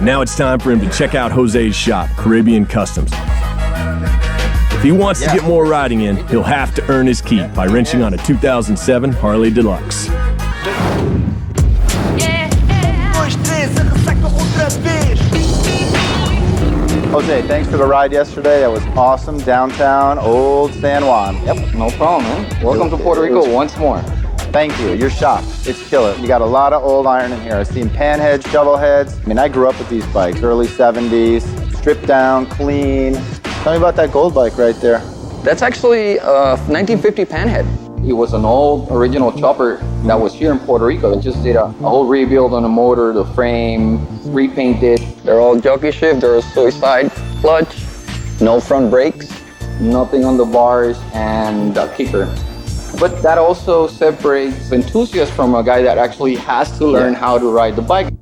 And now it's time for him to check out Jose's shop, Caribbean Customs. If he wants to get more riding in, he'll have to earn his keep by wrenching on a 2007 Harley Deluxe. Jose, thanks for the ride yesterday. That was awesome. Downtown, Old San Juan. Yep, no problem, man. Welcome to Puerto Rico once more. Thank you. Your shop, it's killer. You got a lot of old iron in here. I've seen panheads, shovel heads. I mean, I grew up with these bikes, early 70s, stripped down, clean. Tell me about that gold bike right there. That's actually a 1950 panhead. It was an old original chopper that was here in Puerto Rico. They just did a whole rebuild on the motor, the frame, repainted. They're all jockey shift, they're a suicide clutch, no front brakes, nothing on the bars, and a kicker. But that also separates enthusiasts from a guy that actually has to learn how to ride the bike.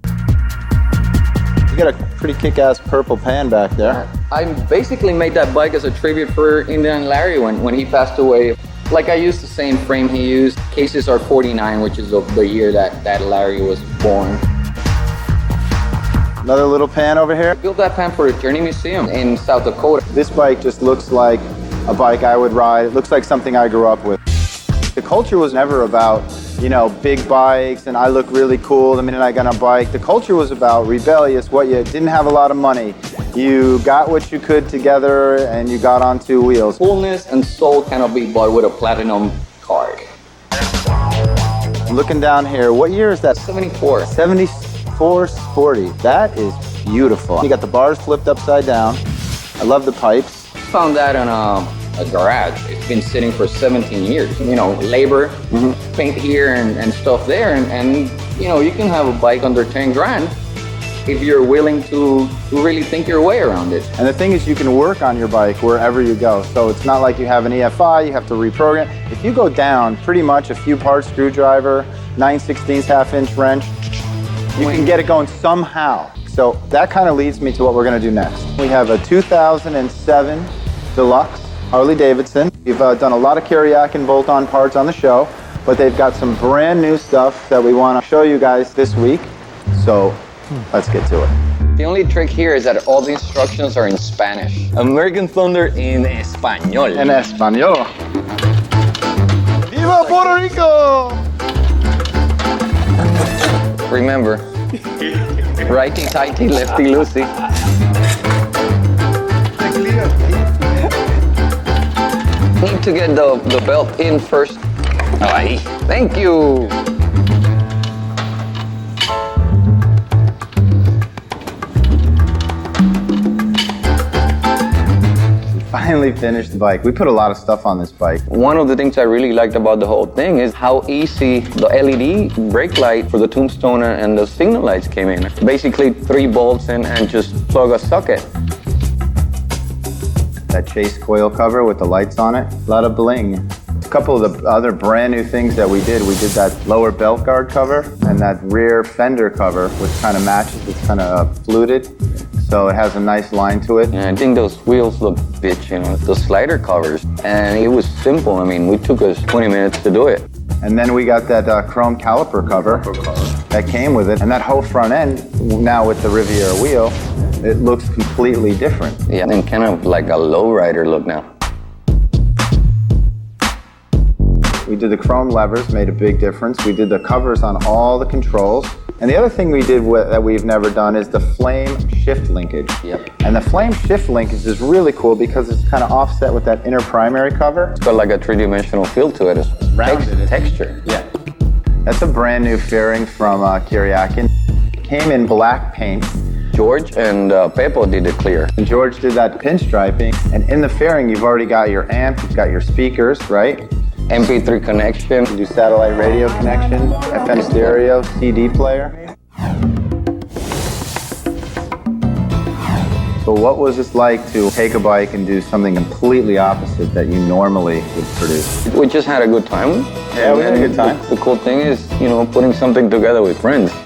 You got a pretty kick-ass purple pan back there. I basically made that bike as a tribute for Indian Larry when he passed away. Like, I used the same frame he used. Cases are 49, which is of the year that Larry was born. Another little pan over here. I built that pan for the Journey Museum in South Dakota. This bike just looks like a bike I would ride. It looks like something I grew up with. The culture was never about, you know, big bikes and I look really cool the minute I got on a bike. The culture was about rebellious, what you didn't have a lot of money. You got what you could together and you got on two wheels. Coolness and soul cannot be bought with a platinum card. Looking down here, what year is that? 74. 74 Sporty. That is beautiful. You got the bars flipped upside down. I love the pipes. Found that in a garage. It's been sitting for 17 years. You know, labor, paint here and stuff there. And you know, you can have a bike under 10 grand if you're willing to really think your way around it. And the thing is, you can work on your bike wherever you go. So it's not like you have an EFI, you have to reprogram. If you go down pretty much a few parts, screwdriver, 9/16 half-inch wrench, you can get it going somehow. So that kind of leads me to what we're going to do next. We have a 2007 Deluxe Harley Davidson. We've done a lot of Kuryakyn bolt-on parts on the show, but they've got some brand new stuff that we want to show you guys this week. So let's get to it. The only trick here is that all the instructions are in Spanish. American Thunder in español. En español. Viva Puerto Rico! Remember, righty tighty, lefty loosey. Need to get the belt in first. Ahí. Thank you. Finally finished the bike. We put a lot of stuff on this bike. One of the things I really liked about the whole thing is how easy the LED brake light for the tombstone and the signal lights came in. Basically 3 bolts in and just plug a socket. That chase coil cover with the lights on it, a lot of bling. A couple of the other brand new things that we did that lower belt guard cover and that rear fender cover, which kind of matches. It's kind of fluted, so it has a nice line to it. And I think those wheels look bitch, you know, the slider covers. And it was simple. I mean, we took us 20 minutes to do it. And then we got that chrome caliper cover that came with it. And that whole front end, now with the Riviera wheel, it looks completely different. Yeah, and kind of like a lowrider look now. We did the chrome levers, made a big difference. We did the covers on all the controls. And the other thing we did that we've never done is the flame shift linkage. Yep. And the flame shift linkage is really cool because it's kind of offset with that inner primary cover. It's got like a 3-dimensional feel to it. It's rounded. Texture. Yeah. That's a brand new fairing from Kuryakyn. It came in black paint. George and Pepo did it clear. And George did that pinstriping. And in the fairing, you've already got your amp, you've got your speakers, right? MP3 connection. You do satellite radio connection, FM stereo, CD player. So what was this like to take a bike and do something completely opposite that you normally would produce? We just had a good time. Yeah, we had a good time. The cool thing is, you know, putting something together with friends.